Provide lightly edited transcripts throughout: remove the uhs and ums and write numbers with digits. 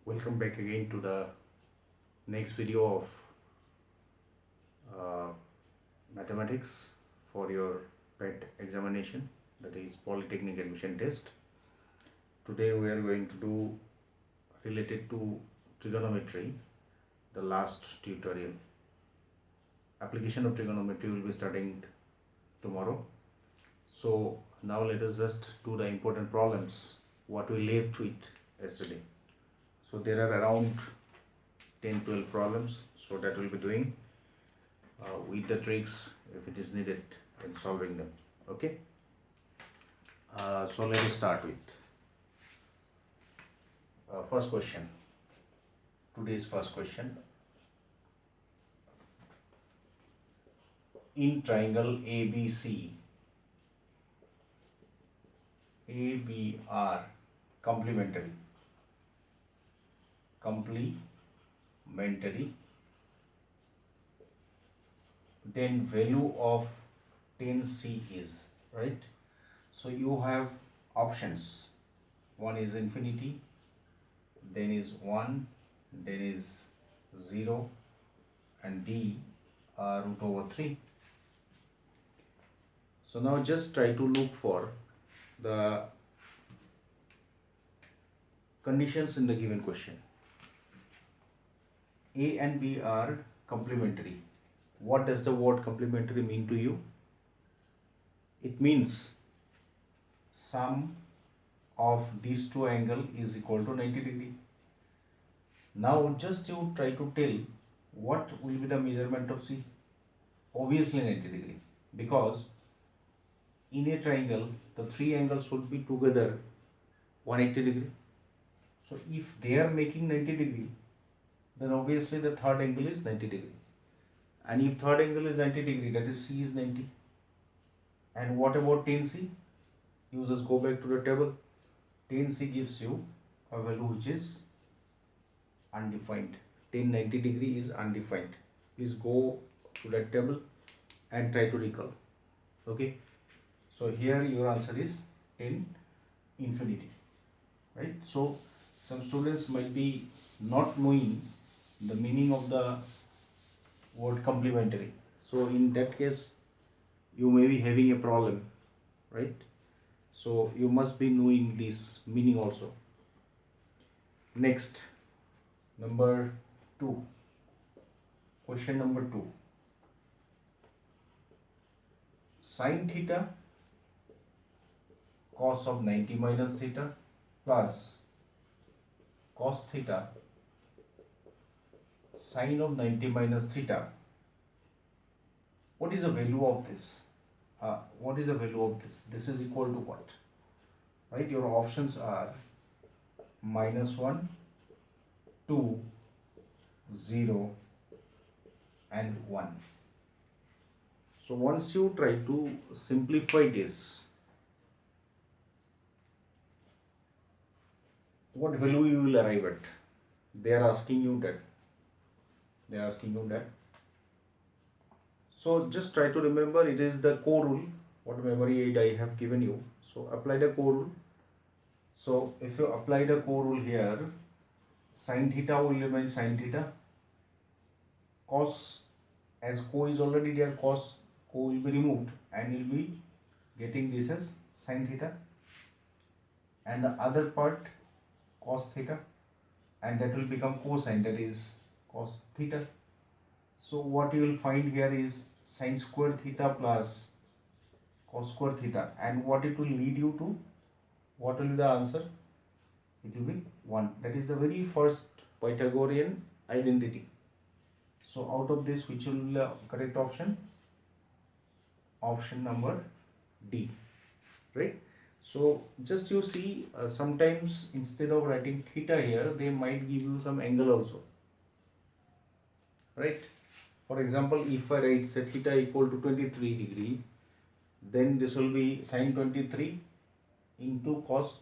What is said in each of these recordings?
Welcome back again to the next video of uh, mathematics for your PET examination, that is Polytechnic Admission Test. Today we are going to do related to trigonometry, the last tutorial. Application of trigonometry will be starting tomorrow. So now let us just do the important problems what we left with yesterday. So there are around 10-12 problems, so that we'll be doing with the tricks if it is needed in solving them. Okay, so let us start with first question. Today's first question: in triangle ABC, AB are complementary, then value of 10C is, right? So you have options. One is infinity, then is 1, then is 0, and D root over 3. So now just try to look for the conditions in the given question. A and B are complementary. What does the word complementary mean to you? It means sum of these two angles is equal to 90 degree. Now just you try to tell what will be the measurement of C. Obviously 90 degree, because in a triangle the three angles should be together 180 degree. So if they are making 90 degree, then obviously the third angle is 90 degree. And if third angle is 90 degree, that is C is 90. And what about 10C? You just go back to the table. 10C gives you a value which is undefined. 1090 degree is undefined. Please go to that table and try to recall. Okay. So here your answer is 10 infinity. Right. So some students might be not knowing the meaning of the word complementary. So in that case, you may be having a problem, right? So you must be knowing this meaning also. Next, number 2. Question number 2. Sin theta cos of 90 minus theta plus cos theta sin of 90 minus theta. What is the value of this? What is the value of this? This is equal to what? Right? Your options are -1, 2, 0, and 1. So once you try to simplify this, what value you will arrive at? They are asking you that. So just try to remember, it is the core rule, what memory aid I have given you. So apply the core rule. So if you apply the core rule here, sin theta will remain sin theta. Cos, as co is already there, co will be removed and you'll be getting this as sin theta. And the other part cos theta, and that will become cosine, that is cos theta. So what you will find here is sin square theta plus cos square theta, and what it will lead you to, what will be the answer? It will be 1. That is the very first Pythagorean identity. So out of this, which will be the correct option? Option number D, right? So just you see, sometimes instead of writing theta here, they might give you some angle also, right? For example, if I write say theta equal to 23 degree, then this will be sin 23 into cos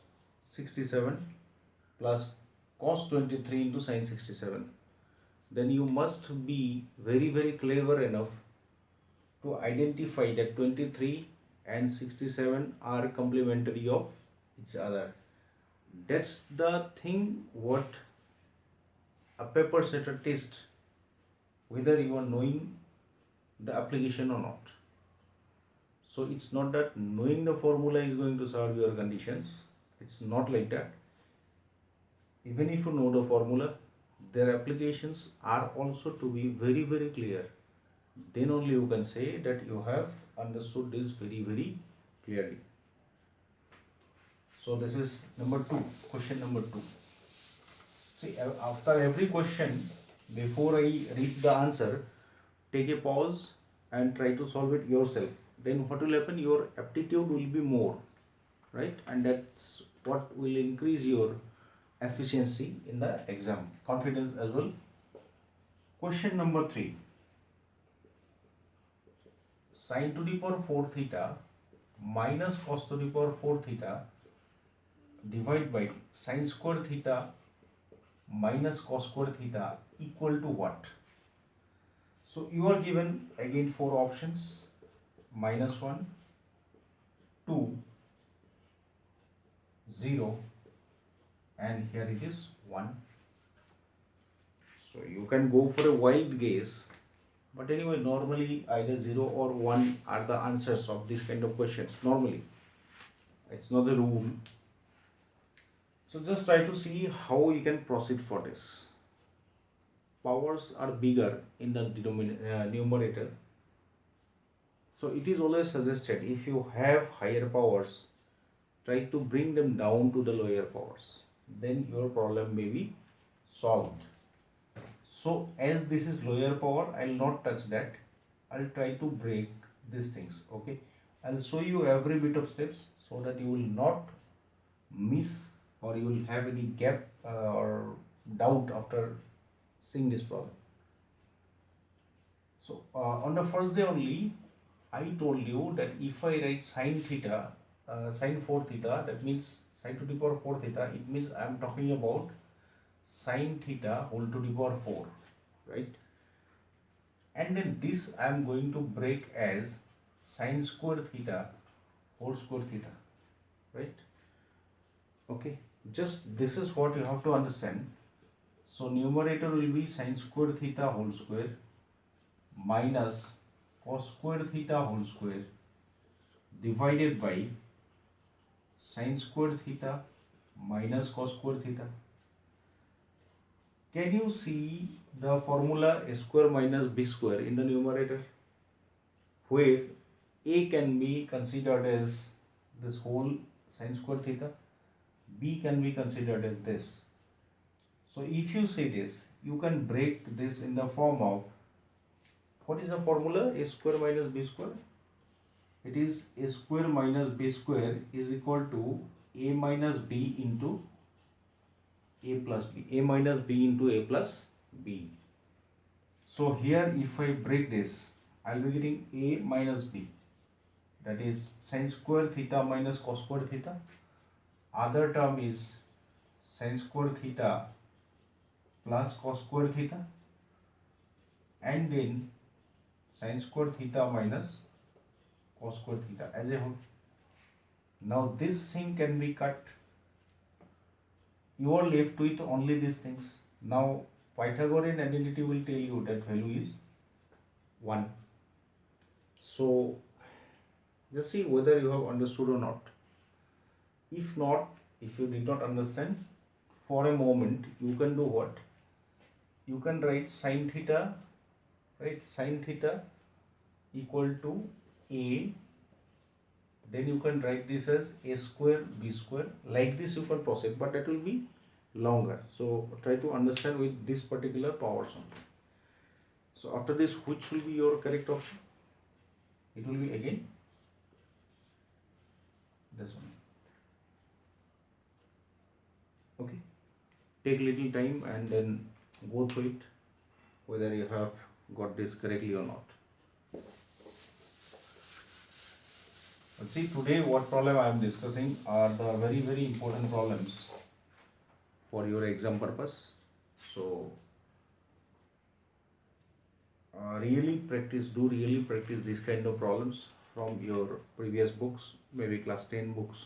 67 plus cos 23 into sin 67. Then you must be very clever enough to identify that 23 and 67 are complementary of each other. That's the thing what a paper setter test whether you are knowing the application or not. So it's not that knowing the formula is going to solve your conditions. It's not like that. Even if you know the formula, their applications are also to be very, very clear. Then only you can say that you have understood this very, very clearly. So this is number 2, question number 2. See, after every question, before I reach the answer, take a pause and try to solve it yourself. Then what will happen? Your aptitude will be more, right? And that's what will increase your efficiency in the exam, confidence as well. Question number 3. Sin to the power 4 theta minus cos to the power 4 theta divided by sin square theta minus cos square theta equal to what? So you are given again 4 options: -1, 2, 0, and here it is 1. So you can go for a wild guess, but anyway, normally either 0 or 1 are the answers of this kind of questions. Normally, it's not the rule. So just try to see how you can proceed for this. Powers are bigger in the numerator. So it is always suggested, if you have higher powers, try to bring them down to the lower powers. Then your problem may be solved. So as this is lower power, I'll not touch that. I'll try to break these things. Okay, I'll show you every bit of steps so that you will not miss or you will have any gap or doubt after seeing this problem. So on the first day only, I told you that if I write sin theta, sin 4 theta, that means sin to the power 4 theta, it means I am talking about sin theta whole to the power 4, right? And then this I am going to break as sin square theta whole square theta, right? Okay, just this is what you have to understand. So numerator will be sin square theta whole square minus cos square theta whole square divided by sin square theta minus cos square theta. Can you see the formula a square minus b square in the numerator, where a can be considered as this whole sin square theta, b can be considered as this. So if you see this, you can break this in the form of, what is the formula? A square minus b square. It is a square minus b square is equal to a minus b into a plus b, a minus b into a plus b. So here if I break this, I'll be getting a minus b, that is sin square theta minus cos square theta. Other term is sin square theta plus cos square theta, and then sin square theta minus cos square theta as a whole. Now this thing can be cut. You are left with only these things. Now Pythagorean identity will tell you that value is 1. So just see whether you have understood or not. If not, if you did not understand, for a moment you can do what? You can write sin theta, right? Sin theta equal to a, then you can write this as a square b square. Like this you can proceed, but that will be longer. So try to understand with this particular powers only. So after this, which will be your correct option? It will be again this one. Okay, take little time and then go through it, whether you have got this correctly or not. Let's see, today what problem I am discussing are the very, very important problems for your exam purpose. So really practice this kind of problems from your previous books, maybe class 10 books,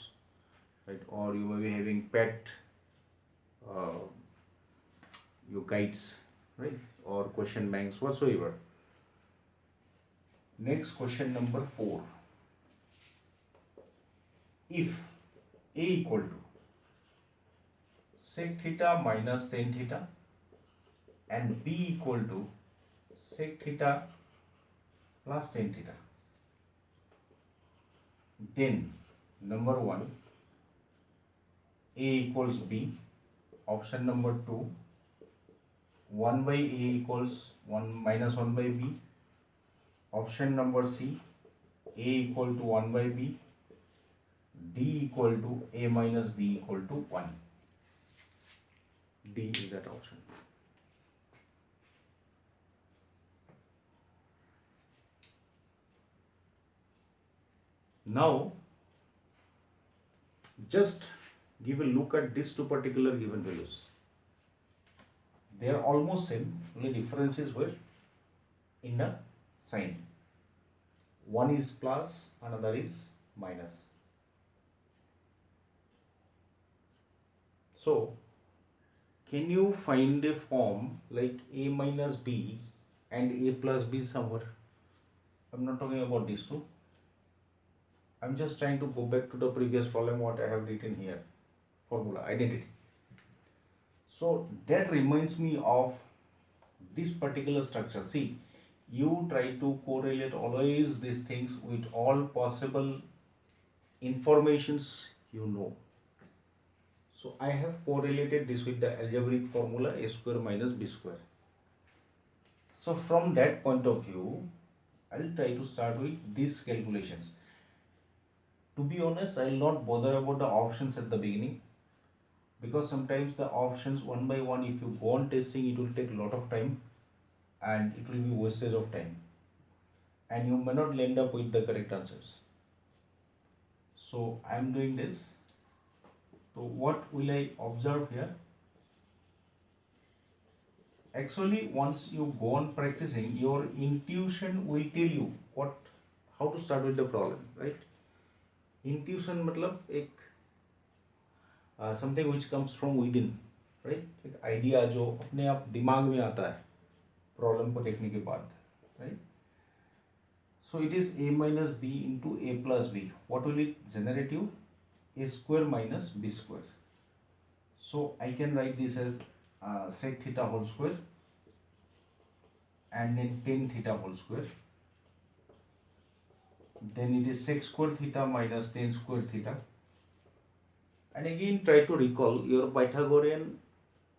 right? Or you may be having PET your guides, right, or question banks whatsoever. Next, question number 4. If a equal to sec theta minus tan theta and b equal to sec theta plus tan theta, then number 1, a equals b. Option number 2, 1 by a equals 1 minus 1 by b. Option number C, a equal to 1 by b. D equal to a minus b equal to 1. D is that option. Now just give a look at these two particular given values. They are almost same, only difference is where in the sign. One is plus, another is minus. So can you find a form like a minus b and a plus b somewhere? I'm not talking about these two. I'm just trying to go back to the previous problem what I have written here. Formula, identity. So that reminds me of this particular structure. See, you try to correlate always these things with all possible informations you know. So I have correlated this with the algebraic formula a square minus b square. So from that point of view, I'll try to start with these calculations. To be honest, I'll not bother about the options at the beginning, because sometimes the options one by one, if you go on testing, it will take a lot of time and it will be wastage of time and you may not end up with the correct answers. So I am doing this. So what will I observe here? Actually, once you go on practicing, your intuition will tell you how to start with the problem, right? Intuition मतलब एक something which comes from within, right? एक idea जो अपने आप दिमाग में आता है प्रॉब्लम को देखने के बाद, right? So it is a minus b into a plus b. What will it generate you? A square minus b square. So I can write this as sec theta whole square and then tan theta whole square. Then it is sec square theta minus tan square theta. And again try to recall your Pythagorean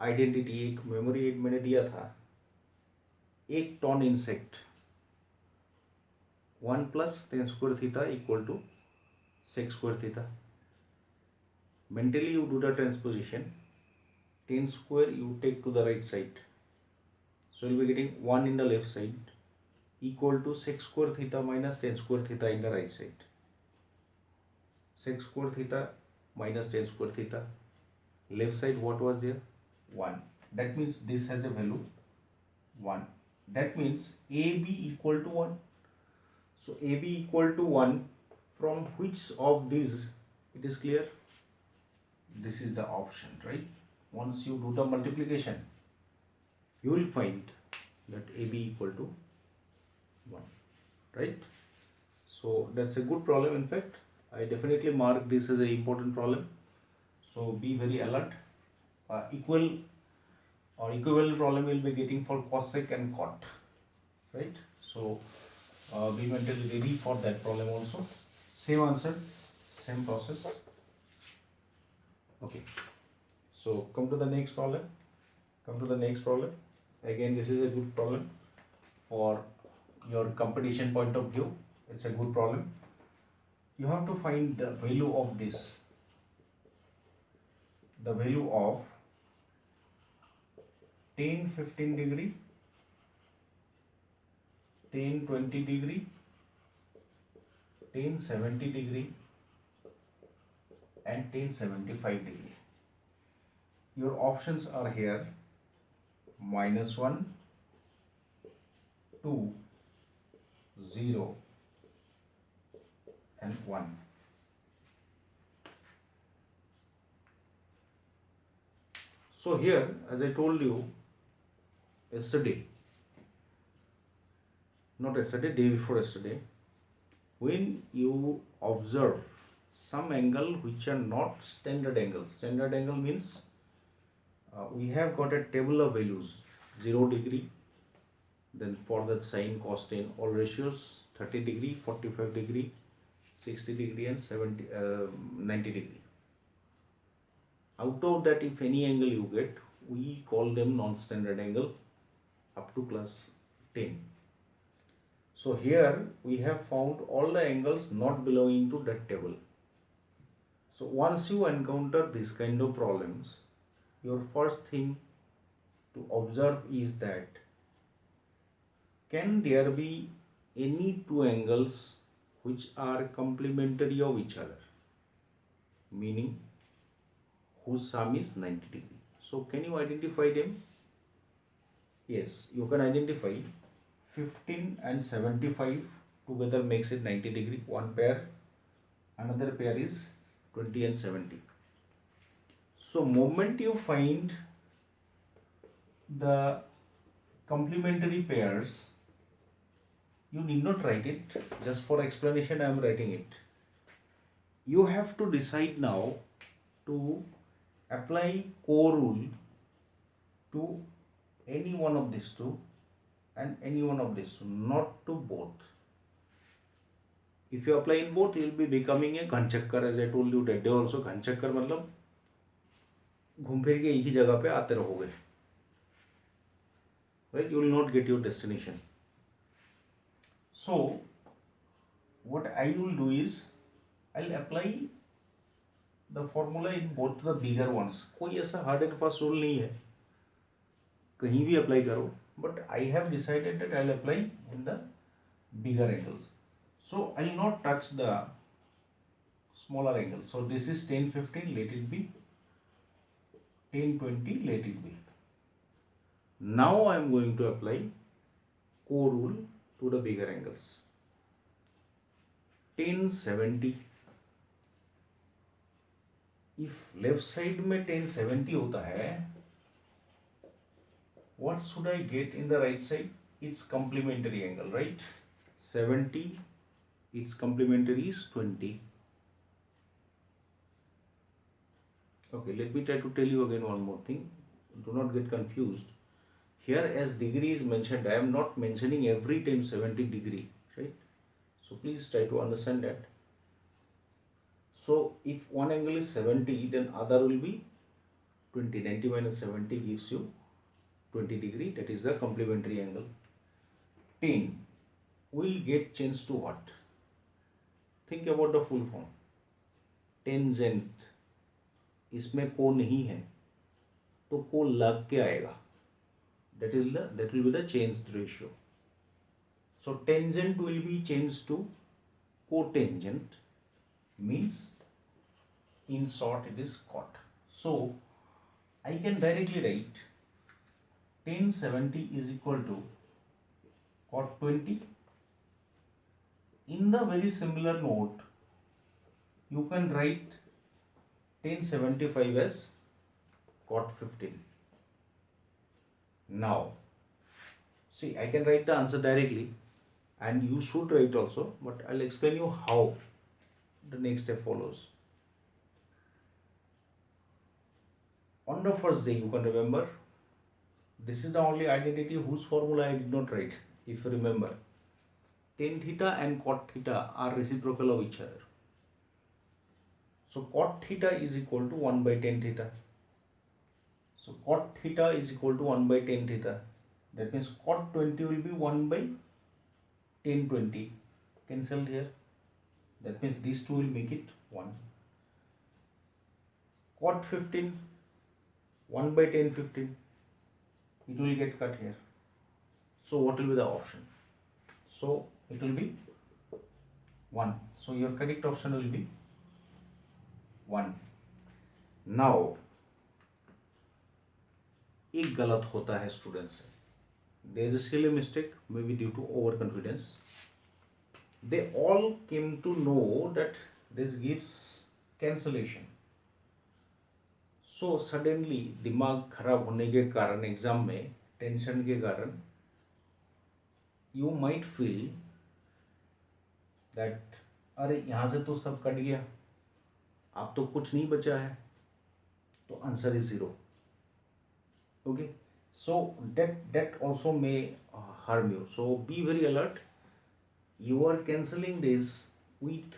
identity. एक memory aid मैंने दिया था. एक ton insect 1 plus tan square theta equal to sec square theta. Mentally you do the transposition. Tan square you take to the right side. So you'll be getting 1 in the left side equal to sec square theta minus tan square theta in the right side. Sec square theta minus tan square theta. Left side what was there? 1. That means this has a value 1. That means AB equal to 1. So AB equal to 1, from which of these it is clear? This is the option, right? Once you do the multiplication, you will find that AB equal to 1, right? So that's a good problem. In fact, I definitely mark this as an important problem. So be very alert. Equal or equivalent problem will be getting for cosec and cot, right? So be mentally ready for that problem also. Same answer, same process. Okay, so come to the next problem. Again, this is a good problem for your competition point of view. It's a good problem. You have to find the value of this, the value of tan 15 degree, tan 20 degree, tan 70 degree and tan 75 degree. Your options are here: -1, 2, 0 and 1. So here, as I told you, yesterday, not yesterday, day before yesterday, when you observe some angle which are not standard angles. Standard angle means we have got a table of values: 0 degree, then for that sine, cos, tan, all ratios, 30 degree, 45 degree, 60 degree and 90 degree. Out of that, if any angle you get, we call them non-standard angle up to class 10. So here we have found all the angles not belonging to that table. So once you encounter this kind of problems, your first thing to observe is that can there be any two angles which are complementary of each other, meaning whose sum is 90 degree. So can you identify them? Yes, you can identify 15 and 75 together makes it 90 degree, one pair. Another pair is 20 and 70. So moment you find the complementary pairs, you need not write it, just for explanation I am writing it. You have to decide now to apply co-rule to any one of these two and any one of these two, not to both. If you apply in both, you will be becoming a Ghanchakkar, as I told you that day also. Ghanchakkar मतलब घूम फिर के एक ही जगह पे आते रहोगे, right? You will not get your destination. So what I will do is I'll apply the formula in both the bigger ones. कोई ऐसा hard and fast rule नहीं है, कहीं भी apply करो, but I have decided that I'll apply in the bigger angles. So I'll not touch the smaller angle. So this is 10-15, let it be 10-20, let it be. Now I am going to apply co-rule to the bigger angles. 10-70. If left side में 10-70 होता है, what should I get in the right side? It's complementary angle, right? 70, its complementary is 20. Okay, let me try to tell you again one more thing. Do not get confused. Here as degree is mentioned, I am not mentioning every time 70 degree, right? So please try to understand that. So if one angle is 70, then other will be 20. 90 minus 70 gives you 20 degree. That is the complementary angle. 10 will get changed to what? Think about the full form. Tangent. इसमें को नहीं है तो को लग के आएगा. That will be the changed ratio. So tangent will be changed to cotangent, means in short it is cot. So I can directly write 1070 is equal to cot 20. In the very similar note, you can write 1075 as cot 15. Now, see, I can write the answer directly and you should write also, but I'll explain you how the next step follows. On the first day, you can remember, this is the only identity whose formula I did not write. If you remember, tan theta and cot theta are reciprocal of each other. So cot theta is equal to 1 by tan theta. So cot theta is equal to 1 by tan theta. That means cot 20 will be 1 by tan 20. Cancelled here. That means these two will make it 1. Cot 15, 1 by tan 15. It will get cut here. So what will be the option? So it will be 1. So your correct option will be 1. Now एक गलत होता है students से. There is a silly mistake, maybe due to overconfidence. They all came to know that this gives cancellation. So suddenly दिमाग खराब होने के कारण एग्जाम में टेंशन के कारण यू माइट फील दैट अरे यहाँ से तो सब कट गया, अब तो कुछ नहीं बचा है, तो answer is 0. Okay, so that also may harm you, so be very alert. You are cancelling this with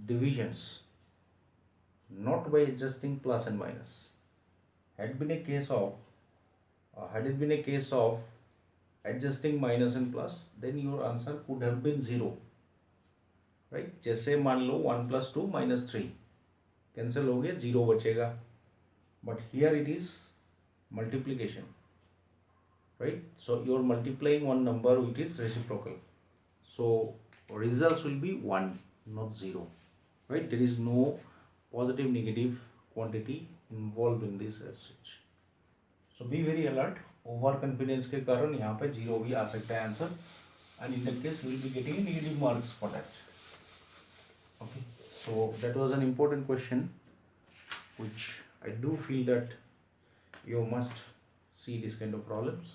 divisions, not by adjusting plus and minus. Had been a case of had it been a case of adjusting minus and plus, then your answer could have been 0, right? जैसे मान लो 1 plus 2 minus 3 cancel हो गया, 0 बचेगा, but here it is multiplication, right? So you are multiplying one number with its reciprocal, so results will be 1, not 0, right? There is no positive negative quantity involved in this as such. So be very alert. Over confidence के कारण यहाँ पे 0 भी आ सकता है answer, and in that case you will be getting negative marks for that. Okay, so that was an important question which I do feel that you must see this kind of problems.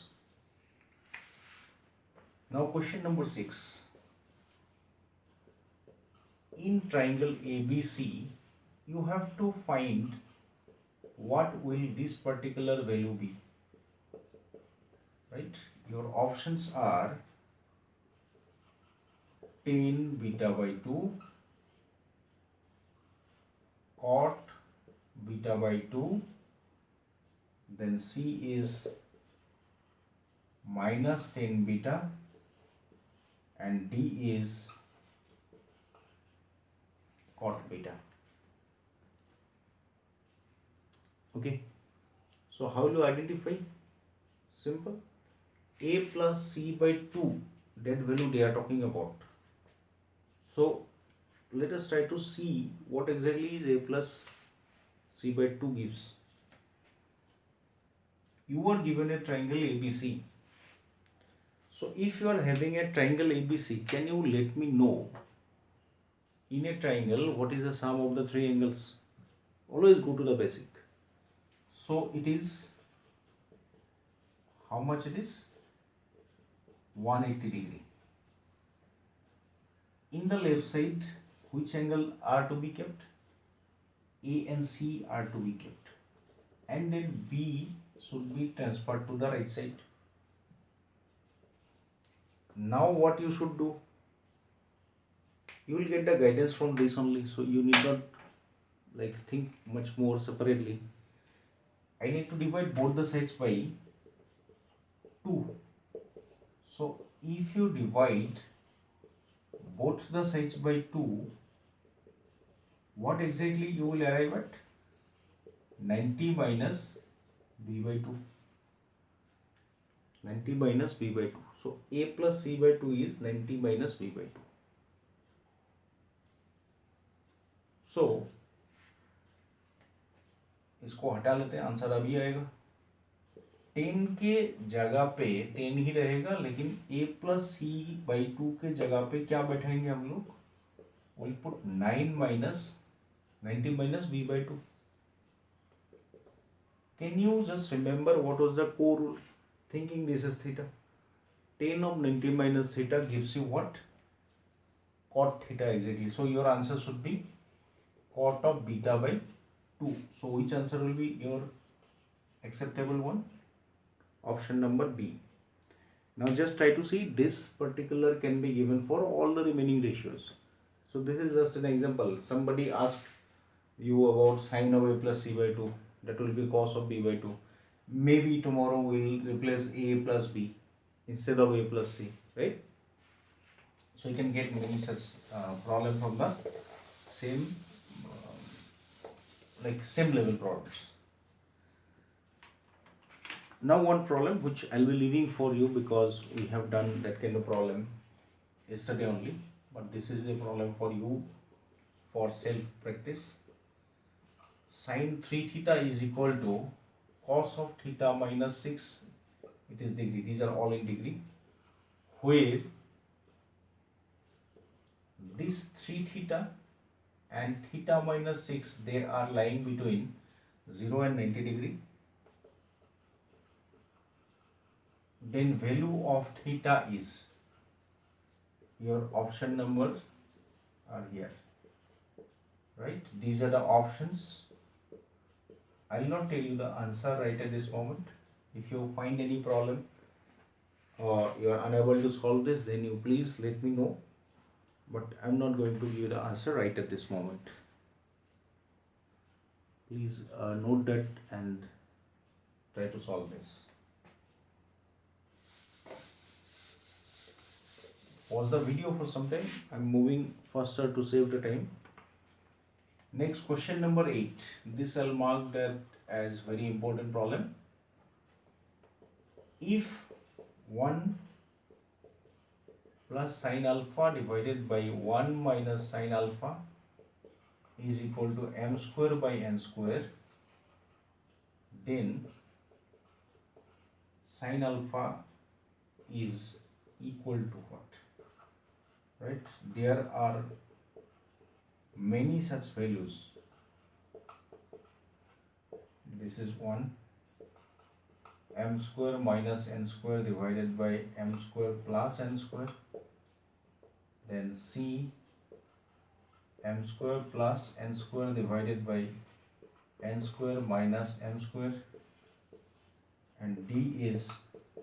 Now question number 6. In triangle ABC, you have to find what will this particular value be, right? Your options are tan beta by 2, cot beta by 2, then C is minus tan beta, and D is cot beta. Okay, so how will you identify? Simple. A plus C by 2, that value they are talking about. So let us try to see what exactly is A plus C by 2 gives. You are given a triangle ABC. So if you are having a triangle ABC, can you let me know in a triangle what is the sum of the three angles? Always go to the basic. So it is, how much it is? 180 degree. In the left side, which angle are to be kept? A and C are to be kept, and then B should be transferred to the right side. Now what you should do? You will get the guidance from this only, so you need not like think much more separately. I need to divide both the sides by 2. So if you divide both the sides by 2, what exactly you will arrive at? 90 minus b by 2. 90 minus b by 2. So A plus C by 2 is 90 minus b by 2. So इसको हटा लेते हैं, answer अभी आएगा. 10 के जगह पे 10 ही रहेगा, लेकिन A plus C by 2 के जगह पे क्या बैठाएंगे हम लोग? We'll put 9 minus 90 minus b by 2. Can you just remember what was the core rule? Thinking this is theta. Tan of 90 minus theta gives you what? Cot theta exactly. So your answer should be cot of beta by 2. So which answer will be your acceptable one? Option number B. Now just try to see this particular can be given for all the remaining ratios. So this is just an example. Somebody asked you about sine of A plus C by 2. That will be cos of B by 2. Maybe tomorrow we will replace A plus B instead of A plus C, right? So you can get many such problem from the same same level problems. Now one problem which I'll be leaving for you because we have done that kind of problem yesterday only, but this is a problem for you for self practice. Sin 3 theta is equal to cos of theta minus 6, it is degree, these are all in degree, where this 3 theta and theta minus 6 they are lying between 0 and 90 degree. then value of theta is, your option numbers are here, right? These are the options. I will not tell you the answer right at this moment. If you find any problem or you are unable to solve this, then you please let me know, but I'm not going to give you the answer right at this moment. Please note that and try to solve this. Pause the video for some time. I'm moving faster to save the time. Next, question number 8. This I'll mark that as very important problem. If 1 plus sine alpha divided by 1 minus sine alpha is equal to m square by n square, then sine alpha is equal to what? Right? There are many such values. This is 1, m square minus n square divided by m square plus n square, then c, m square plus n square divided by n square minus m square, and d is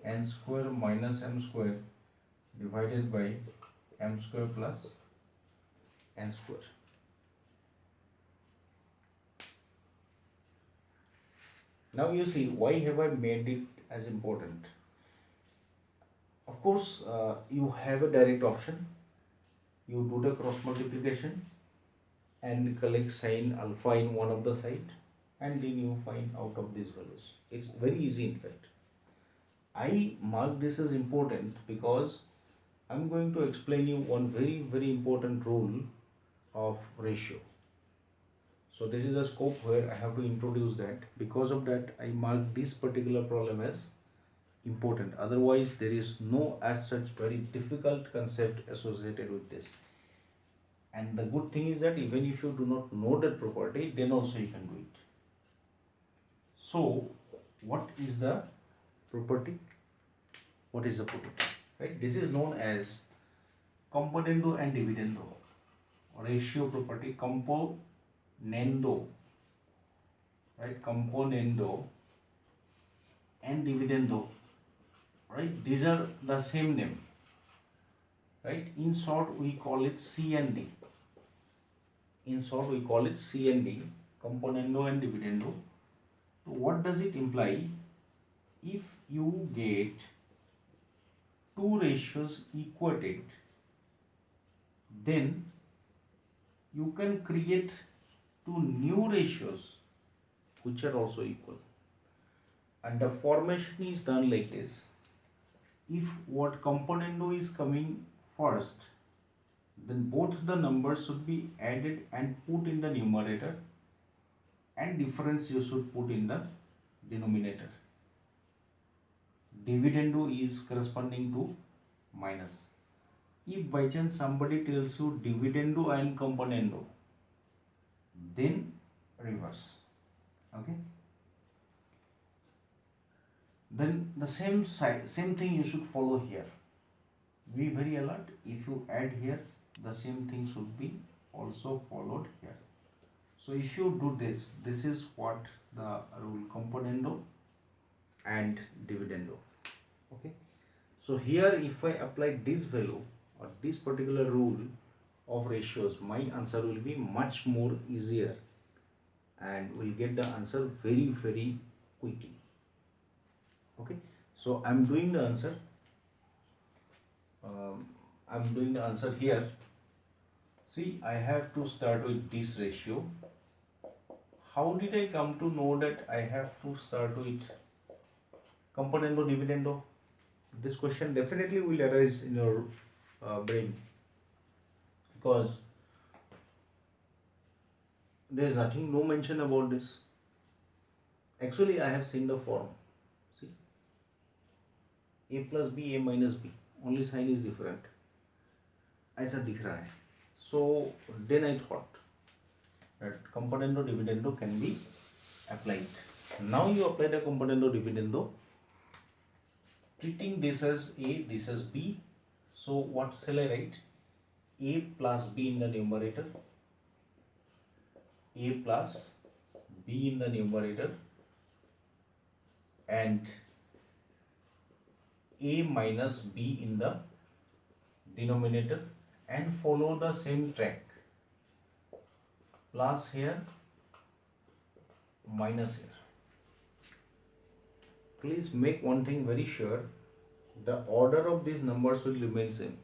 n square minus m square divided by m square plus n square. Now you see, why have I made it as important? Of course, you have a direct option. You do the cross multiplication and collect sine alpha in one of the side, and then you find out of these values. It's very easy in fact. I mark this as important because I'm going to explain you one very important rule of ratio. So this is a scope where I have to introduce that. Because of that, I mark this particular problem as important. Otherwise, there is no as such very difficult concept associated with this. And the good thing is that even if you do not know that property, then also you can do it. So, what is the property? What is the property? Right? This is known as componendo and dividendo. Ratio property, componendo, right? Componendo and dividendo, right? These are the same name, right? In short, we call it C and D. In short, we call it C and D, componendo and dividendo. So what does it imply? If you get two ratios equated, then you can create two new ratios which are also equal. And the formation is done like this. If what componendo is coming first, then both the numbers should be added and put in the numerator, and difference you should put in the denominator. Dividendo is corresponding to minus. If by chance somebody tells you dividendo and componendo, then reverse. Okay. Then the same thing you should follow here. Be very alert. If you add here, the same thing should be also followed here. So if you do this, this is what the rule componendo and dividendo. Okay. So here if I apply this value or this particular rule of ratios, my answer will be much more easier and will get the answer very quickly. Okay. So I'm doing the answer. I'm doing the answer here. See, I have to start with this ratio. How did I come to know that I have to start with componendo dividendo? This question definitely will arise in your brain, because there is nothing, no mention about this. Actually, I have seen the form. See, a plus b, a minus b, only sign is different. ऐसा दिख रहा है. So then I thought that componendo dividendo can be applied. Now you apply the componendo dividendo. treating this as A, this as B. So what shall I write? A plus B in the numerator, A plus B in the numerator, and A minus B in the denominator, and follow the same track. Plus here, minus here. Please make one thing very sure, the order of these numbers will remain same.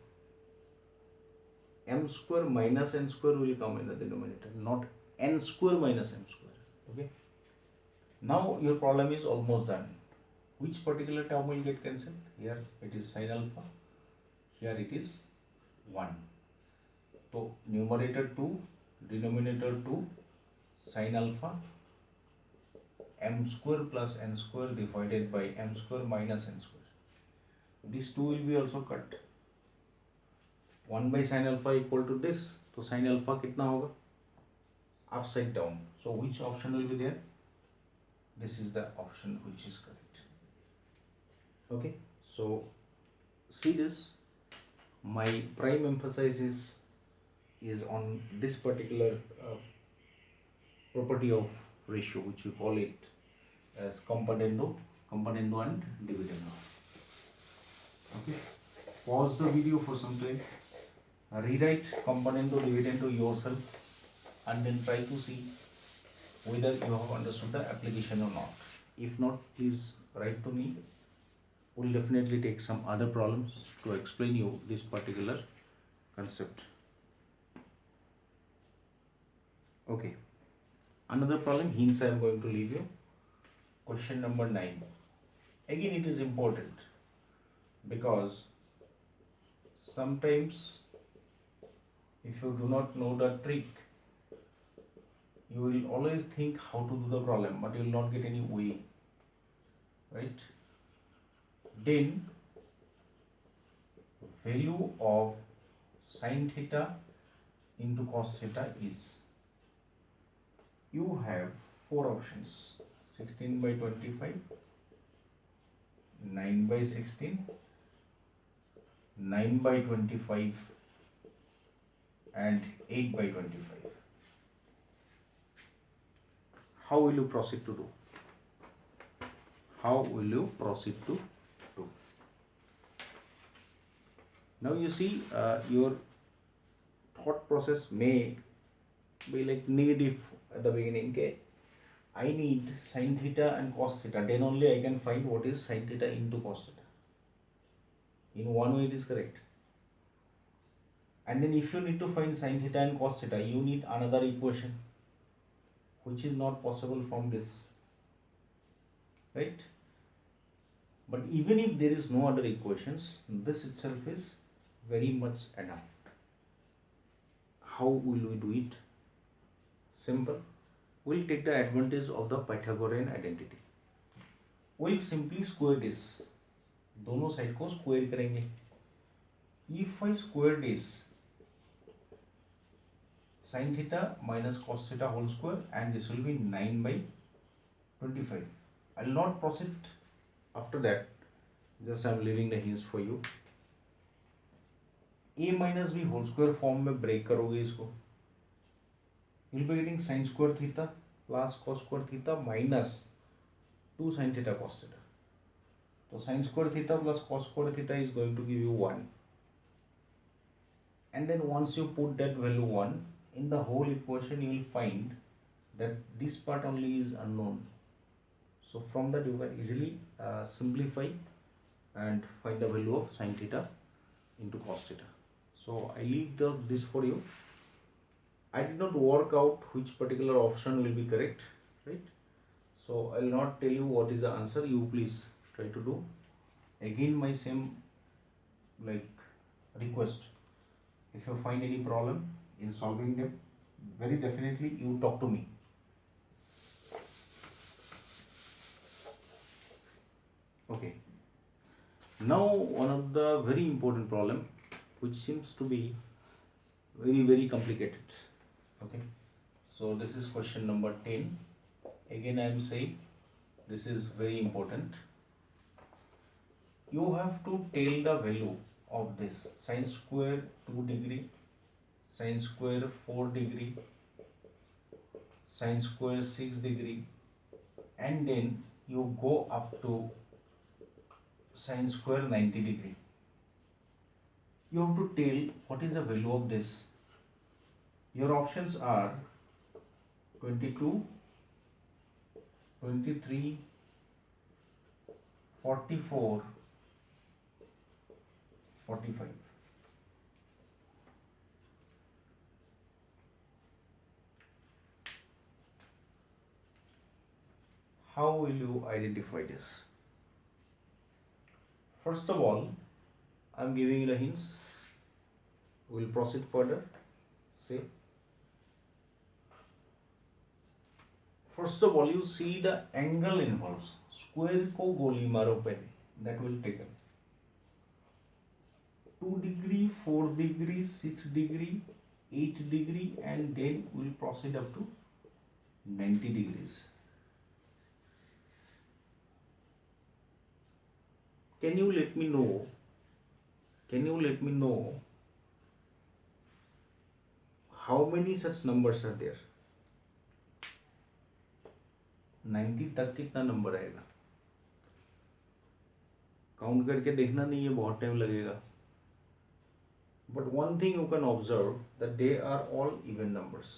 M square minus n square will come in the denominator, not n square minus m square. Okay. Now your problem is almost done. Which particular term will get cancelled? Here it is sin alpha, here it is 1. So numerator 2, denominator 2, sin alpha, m square plus n square divided by m square minus n square. These two will be also cut. 1 by sin alpha equal to this. So sin alpha कितना होगा? Upside down. So which option will be there? This is the option which is correct. Okay. So see this. My prime emphasis is on this particular property of ratio, which we call it as componendo and dividendo. Okay. Pause the video for some time. Rewrite componendo dividendo yourself, and then try to see whether you have understood the application or not. If not, please write to me. We'll definitely take some other problems to explain you this particular concept. Okay. Another problem, hints I am going to leave you. Question number 9. Again, it is important because sometimes if you do not know the trick, you will always think how to do the problem, but you will not get any way, right? Then value of sin theta into cos theta is, you have 4 options: 16 by 25, 9 by 16, 9 by 25, and 8 by 25. How will you proceed to do? How will you proceed to do? Now you see, your thought process may be like negative at the beginning. Okay, I need sin theta and cos theta, then only I can find what is sin theta into cos theta. In one way it is correct. And then if you need to find sin theta and cos theta, you need another equation, which is not possible from this, right? But even if there is no other equations, this itself is very much enough. How will we do it? Simple. We'll take the advantage of the Pythagorean identity. We'll simply square this. दोनों side को square करेंगे. If I square this, sin theta minus cos theta whole square, and this will be 9 by 25. I will not proceed after that, just I am leaving the hints for you. A minus b whole square form में break करोगे इसको, you will be getting sin square theta plus cos square theta minus 2 sin theta cos theta. So sin square theta plus cos square theta is going to give you 1. And then once you put that value 1 in the whole equation, you will find that this part only is unknown. So from that you can easily simplify and find the value of sin theta into cos theta. So I leave this for you. I did not work out which particular option will be correct, right? So I will not tell you what is the answer. You please try to do. Again, my same request. If you find any problem in solving them, very definitely you talk to me. Okay. Now one of the very important problem, which seems to be very complicated. Okay. So this is question number 10. Again I am saying this is very important. you have to tell the value of this sin square 2 degree, sin square 4 degree, sin square 6 degree, and then you go up to sin square 90 degree. You have to tell what is the value of this. Your options are 22, 23, 44, 45. How will you identify this? First of all, I am giving you the hints. We will proceed further. Say, first of all, you see the angle involves. Square को गोली मारो पहले. That will take it. 2 degree, 4 degree, 6 degree, 8 degree, and then we will proceed up to 90 degrees. Can you let me know how many such numbers are there? 90 तक कितना number आएगा? Count करके देखना नहीं है, बहुत टाइम लगेगा. But one thing you can observe that they are all even numbers,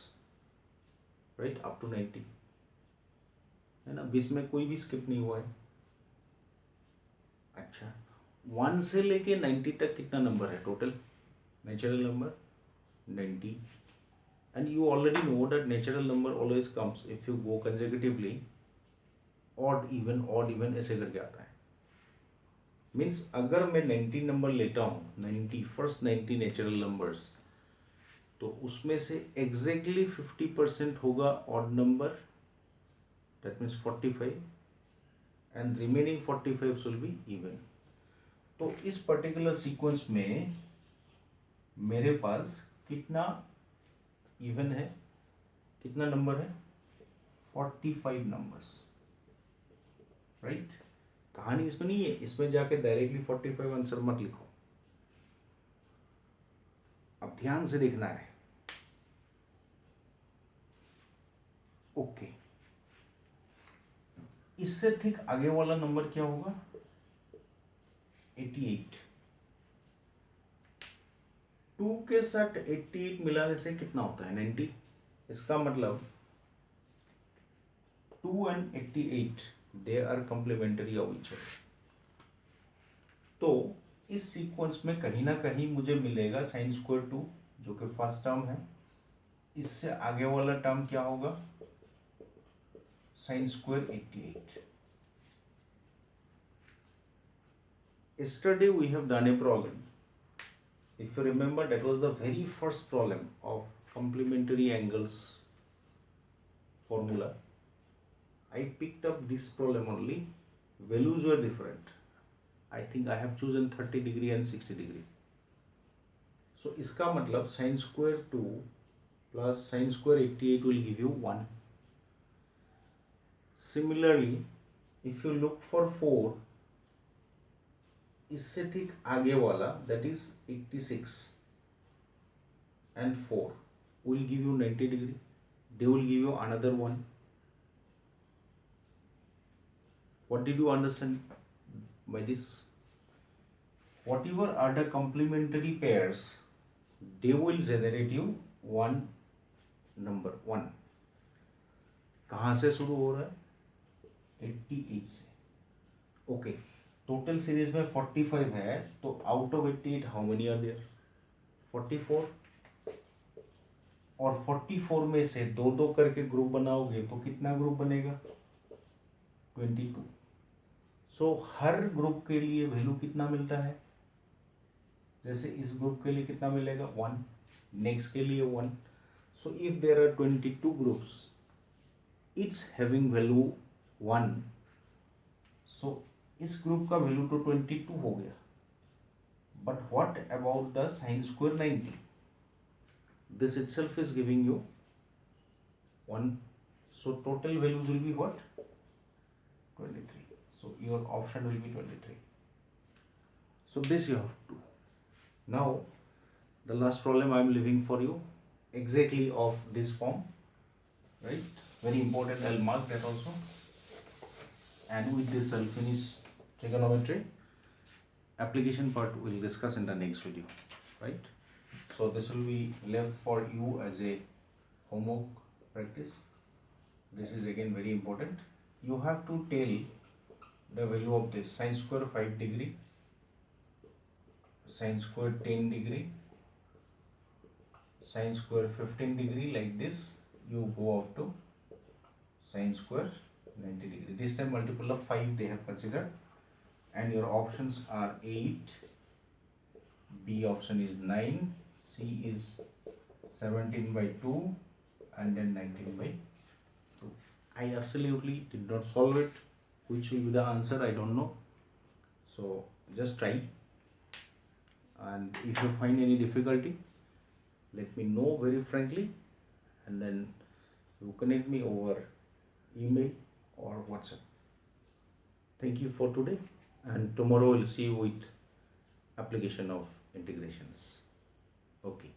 right? Up to 90 है ना, 20 में कोई भी स्किप नहीं हुआ है. अच्छा, 1 से लेके 90 तक कितना नंबर है total? Natural number 90. And you already know that natural number always comes if you go consecutively, odd even ऐसे करके आता है. Means अगर मैं 90 नंबर लेता हूँ, 90 फर्स्ट 90 नेचुरल नंबर्स, तो उसमें से exactly 50% होगा odd number, that means 45, and remaining 45 will be even. तो इस पर्टिकुलर सीक्वेंस में मेरे पास कितना इवन है, कितना नंबर है? 45 नंबर्स, राइट? कहानी इसमें नहीं है, इसमें जाके डायरेक्टली 45 आंसर मत लिखो. अब ध्यान से देखना है. ओके, इससे ठीक आगे वाला नंबर क्या होगा? 88. 2 के साथ 88 मिलाने से कितना होता है? 90. इसका मतलब 2 and 88 they are complementary of each other. तो इस सीक्वेंस में कहीं ना कहीं मुझे मिलेगा sin square 2 जो कि फर्स्ट टर्म है. इससे आगे वाला टर्म क्या होगा? sin square 88. Yesterday we have done a problem. If you remember, that was the very first problem of complementary angles formula. I picked up this problem only. Values were different. I think I have chosen 30 degree and 60 degree. So इसका मतलब sin square 2 plus sin square 88 will give you 1. Similarly, if you look for 4, इससे ठीक आगे वाला, that is 86 and 4 will give you 90 degree. They will give you another one. What did you understand by this? Whatever are the complementary pairs, they will generate you one number 1. कहाँ से शुरू हो रहा है? 88 से. ओके, टोटल सीरीज में 45 है, तो out of 88 how many are there? 44. और 44 में से दो दो करके ग्रुप बनाओगे तो कितना ग्रुप बनेगा? 22. सो हर ग्रुप के लिए वैल्यू कितना मिलता है? जैसे इस ग्रुप के लिए कितना मिलेगा? 1. नेक्स्ट के लिए 1. So if there are 22 groups, it's having value 1. So इस ग्रुप का वैल्यू तो 22 हो गया. But what about the sin square 90? This itself is giving you 1. So total values will be what? 23. So your option will be 23. So this you have to. Now the last problem I am leaving for you, exactly of this form, right? Very important, I'll mark that also. And with this I'll finish trigonometry. Application part we'll discuss in the next video, right? So this will be left for you as a homework practice. This is again very important. You have to tell the value of this sine square 5 degree, sine square 10 degree, sine square 15 degree, like this. You go up to sine square 90 degree. This time multiple of 5 they have considered, and your options are 8, B option is 9, C is 17 by 2, and then 19 by 2. I absolutely did not solve it. Which will be the answer, I don't know. So just try, and if you find any difficulty, let me know very frankly, and then you connect me over email or WhatsApp. Thank you for today, and tomorrow we'll see you with application of integrations. Okay.